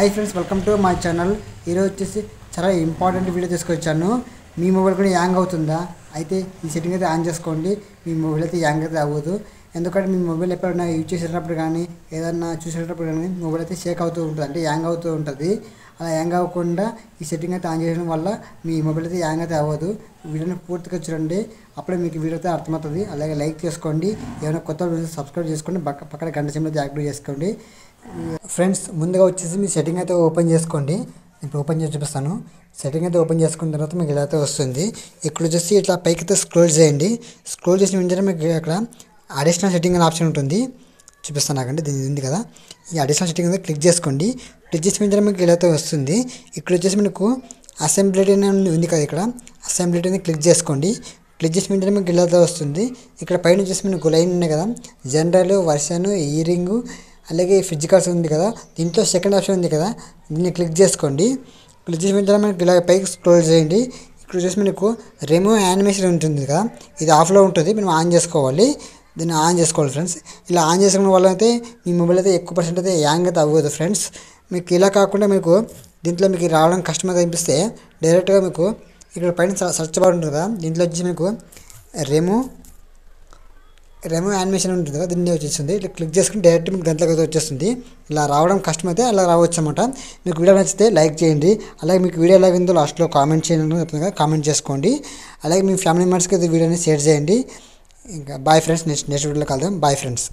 Hi friends, welcome to my channel. ఈరోజు వచ్చేసి చాలా ఇంపార్టెంట్ వీడియో తీసుకొచ్చాను. మీ మొబైల్ కూడా హ్యాంగ్ అవుతుందా? అయితే ఈ సెట్టింగ్ అయితే ఆన్ చేసుకోండి. మీ మొబైల్ అయితే హ్యాంగ్ అయితే అవ్వదు. ఎందుకంటే మీ మొబైల్ ఎప్పుడైనా యూజ్ చేసేటప్పుడు కానీ ఏదన్నా చూసేటప్పుడు కానీ మొబైల్ అయితే షేక్ అవుతూ ఉంటుంది, అంటే హ్యాంగ్ అవుతూ ఉంటుంది. అలా హ్యాంగ్ అవ్వకుండా ఈ సెట్టింగ్ అయితే ఆన్ చేయడం వల్ల మీ మొబైల్ అయితే హ్యాంగ్ అయితే అవ్వదు. వీడియోని పూర్తిగా చూడండి, అప్పుడే మీకు వీడియో అయితే అర్థమవుతుంది. అలాగే లైక్ చేసుకోండి, ఏమైనా కొత్త వీడియోస్ సబ్స్క్రైబ్ చేసుకోండి, పక్కన గంట సింబల్ అయితే యాక్టివ్ చేసుకోండి. ఫ్రెండ్స్, ముందుగా వచ్చేసి మీ సెట్టింగ్ అయితే ఓపెన్ చేసుకోండి. ఇప్పుడు ఓపెన్ చేసి చూపిస్తాను. సెట్టింగ్ అయితే ఓపెన్ చేసుకున్న తర్వాత మీకు ఇలా అయితే వస్తుంది. ఇక్కడ వచ్చేసి ఇట్లా పైకి అయితే స్క్రోల్ చేయండి. స్క్రోల్ చేసిన వెంటనే మీకు అక్కడ అడిషనల్ సెట్టింగ్ అనే ఆప్షన్ ఉంటుంది. చూపిస్తాను నాకండి, దీని ఉంది కదా. ఈ అడిషనల్ సెట్టింగ్ అయితే క్లిక్ చేసుకోండి. క్లిక్ చేసిన వెంటనే మీకు ఇలా అయితే వస్తుంది. ఇక్కడ వచ్చేసి మీకు అసెంబ్లిటీ ఉంది కదా, ఇక్కడ అసెంబ్లిటీ అనేది క్లిక్ చేసుకోండి. క్లిక్ చేసిన వెంటనే మీకు ఇలా అయితే వస్తుంది. ఇక్కడ పైన వచ్చేసి మీకు లైన్ ఉన్నాయి కదా, జనరల్, వర్షన్, ఇయరింగ్, అలాగే ఫిజికల్స్ ఉంది కదా. దీంట్లో సెకండ్ ఆప్షన్ ఉంది కదా, దీన్ని క్లిక్ చేసుకోండి. క్లిక్ చేసిన వెంటనే మనకి ఇలా పైకి స్క్రోల్ చేయండి. ఇక్కడ వచ్చేసి మీకు రిమూవ్ యానిమేషన్ ఉంటుంది కదా, ఇది ఆఫ్లో ఉంటుంది, మనం ఆన్ చేసుకోవాలి. దీన్ని ఆన్ చేసుకోవాలి ఫ్రెండ్స్. ఇలా ఆన్ చేసుకోవడం వల్ల అయితే మీ మొబైల్ అయితే ఎక్కువ పర్సెంట్ అయితే హ్యాంగ్ అయితే అవ్వదు ఫ్రెండ్స్. మీకు ఇలా కాకుండా మీకు దీంట్లో మీకు రావడం కష్టమైతే అనిపిస్తే డైరెక్ట్గా మీకు ఇక్కడ పైన సర్చ్ బార్ ఉంటుంది కదా, దీంట్లో వచ్చి మీకు రిమూవ్ యానిమేషన్ ఉంటుంది కదా, దీన్ని వచ్చేస్తుంది. ఇట్లా క్లిక్ చేసుకుని డైరెక్ట్ మీకు గంటలకు అయితే వచ్చేస్తుంది. ఇలా రావడం కష్టమైతే అలా రావచ్చు అనమాట. మీకు వీడియో నచ్చితే లైక్ చేయండి, అలాగే మీకు వీడియో ఎలా ఉందో లాస్ట్లో కామెంట్ చేయండి, చెప్తుంది కదా, కామెంట్ చేసుకోండి. అలాగే మీ ఫ్యామిలీ మెంబర్స్కి అయితే వీడియోని షేర్ చేయండి. ఇంకా బాయ్ ఫ్రెండ్స్, నెక్స్ట్ వీడియోలో కలుద్దాం. Bye friends.